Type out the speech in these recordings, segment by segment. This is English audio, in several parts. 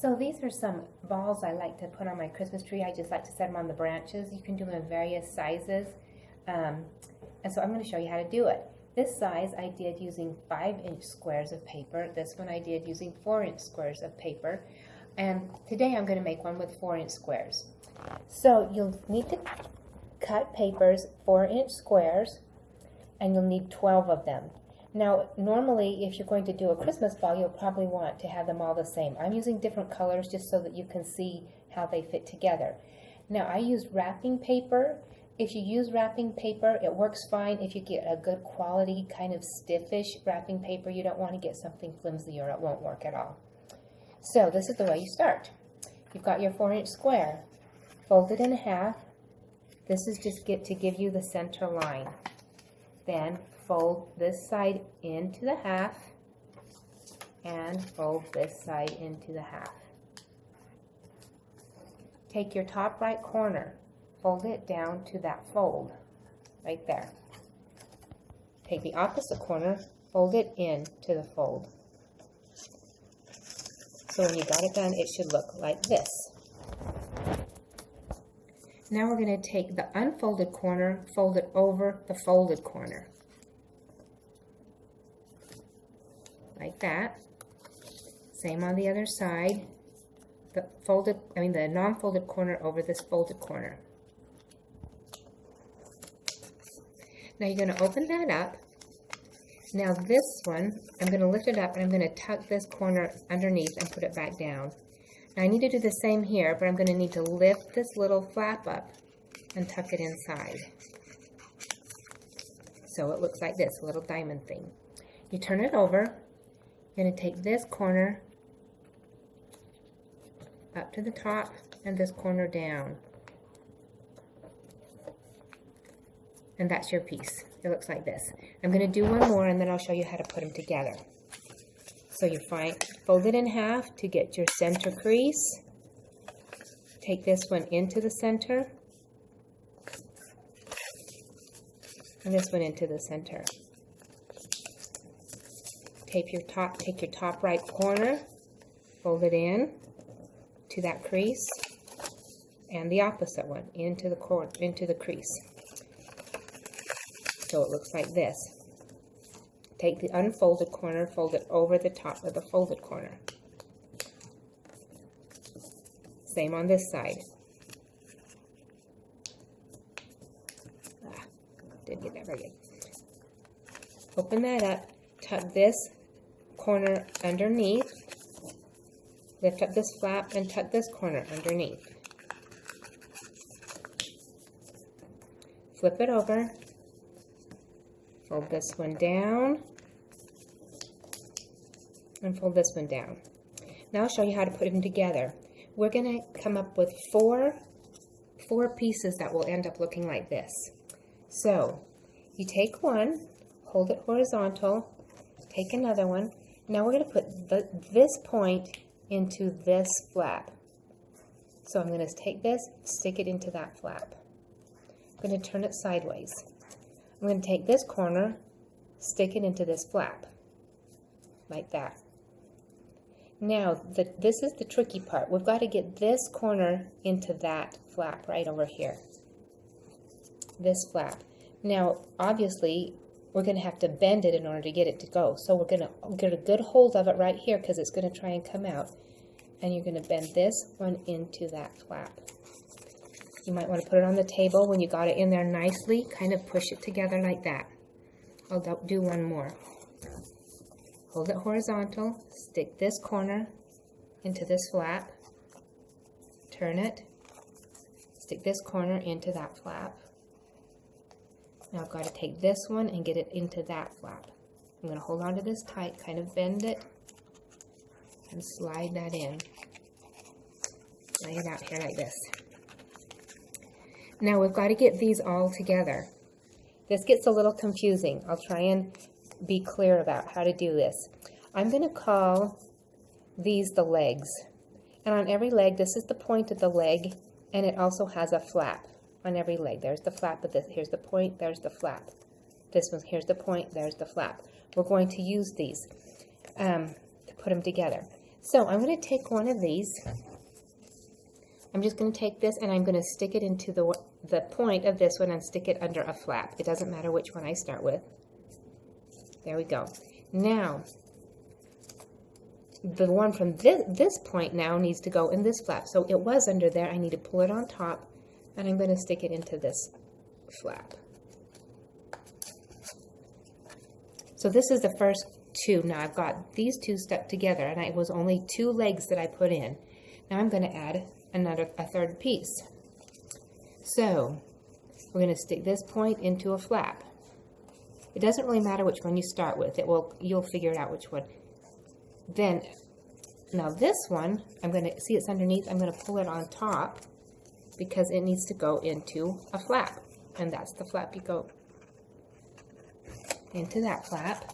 So these are some balls I like to put on my Christmas tree. I just like to set them on the branches. You can do them in various sizes. And so I'm going to show you how to do it. This size I did using 5-inch squares of paper. This one I did using 4-inch squares of paper. And today I'm going to make one with 4-inch squares. So you'll need to cut papers 4-inch squares, and you'll need 12 of them. Now, normally, if you're going to do a Christmas ball, you'll probably want to have them all the same. I'm using different colors just so that you can see how they fit together. Now, I used wrapping paper. If you use wrapping paper, it works fine if you get a good quality, kind of stiffish wrapping paper. You don't want to get something flimsy or it won't work at all. So, this is the way you start. You've got your 4-inch square. Fold it in half. This is just to give you the center line. Then fold this side into the half and fold this side into the half. Take your top right corner, fold it down to that fold right there. Take the opposite corner, fold it into the fold. So when you got it done, it should look like this. Now we're going to take the unfolded corner, fold it over the folded corner. Like that. Same on the other side. The non-folded corner over this folded corner. Now you're going to open that up. Now this one, I'm going to lift it up and I'm going to tuck this corner underneath and put it back down. Now I need to do the same here, but I'm going to need to lift this little flap up and tuck it inside. So it looks like this, a little diamond thing. You turn it over. You're going to take this corner up to the top and this corner down. And that's your piece. It looks like this. I'm going to do one more and then I'll show you how to put them together. So you fold it in half to get your center crease. Take this one into the center. And this one into the center. Take your top right corner, fold it in to that crease, and the opposite one into the crease. So it looks like this. Take the unfolded corner, fold it over the top of the folded corner. Same on this side. Didn't get that very good. Open that up, tuck this corner underneath, lift up this flap and tuck this corner underneath. Flip it over, fold this one down, and fold this one down. Now I'll show you how to put them together. We're going to come up with four pieces that will end up looking like this. So you take one, hold it horizontal, take another one. Now we're going to put this point into this flap. So I'm going to take this, stick it into that flap. I'm going to turn it sideways. I'm going to take this corner, stick it into this flap, like that. Now, this is the tricky part. We've got to get this corner into that flap right over here. This flap. Now, obviously, we're going to have to bend it in order to get it to go. So we're going to get a good hold of it right here because it's going to try and come out. And you're going to bend this one into that flap. You might want to put it on the table when you got it in there nicely. Kind of push it together like that. I'll do one more. Hold it horizontal. Stick this corner into this flap. Turn it. Stick this corner into that flap. Now I've got to take this one and get it into that flap. I'm going to hold on to this tight, kind of bend it, and slide that in. Lay it out here like this. Now we've got to get these all together. This gets a little confusing. I'll try and be clear about how to do this. I'm going to call these the legs. And on every leg, this is the point of the leg, and it also has a flap on every leg. There's the flap of this. Here's the point, there's the flap. This one, here's the point, there's the flap. We're going to use these to put them together. So I'm going to take one of these. I'm just going to take this and I'm going to stick it into the point of this one and stick it under a flap. It doesn't matter which one I start with. There we go. Now, the one from this point now needs to go in this flap. So it was under there. I need to pull it on top, and I'm going to stick it into this flap. So this is the first two. Now I've got these two stuck together, and it was only 2 legs that I put in. Now I'm going to add a third piece. So we're going to stick this point into a flap. It doesn't really matter which one you start with. You'll figure it out which one. Then, now this one, I'm going to see it's underneath. I'm going to pull it on top because it needs to go into a flap, and that's the flap. You go into that flap.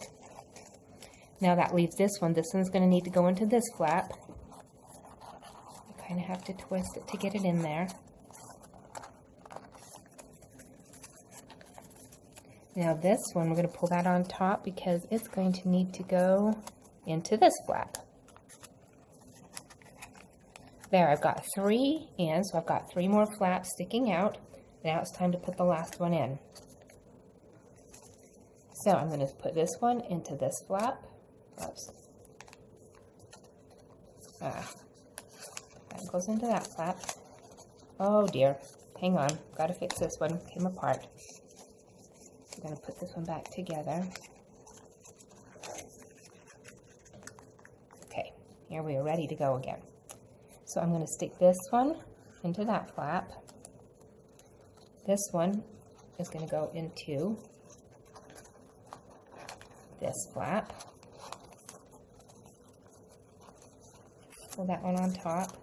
Now that leaves this one. This one's going to need to go into this flap. You kind of have to twist it to get it in there. Now this one, we're going to pull that on top because it's going to need to go into this flap. There, I've got 3 in, so I've got 3 more flaps sticking out. Now it's time to put the last one in. So I'm going to put this one into this flap. Oops. That goes into that flap. Oh dear, hang on, got to fix this one, came apart. I'm going to put this one back together. Okay, here we are ready to go again. So I'm going to stick this one into that flap. This one is going to go into this flap. Pull that one on top.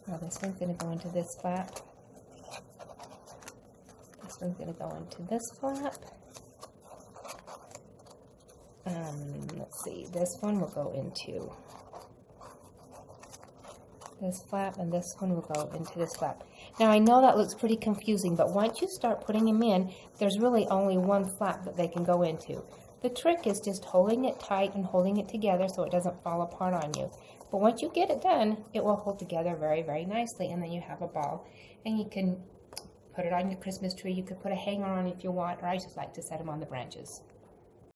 Now this one's going to go into this flap. This one's going to go into this flap. Let's see, this one will go into this flap, and this one will go into this flap. Now I know that looks pretty confusing, but once you start putting them in, there's really only one flap that they can go into. The trick is just holding it tight and holding it together so it doesn't fall apart on you. But once you get it done, it will hold together very, very nicely, and then you have a ball. And you can put it on your Christmas tree. You could put a hanger on if you want, or I just like to set them on the branches.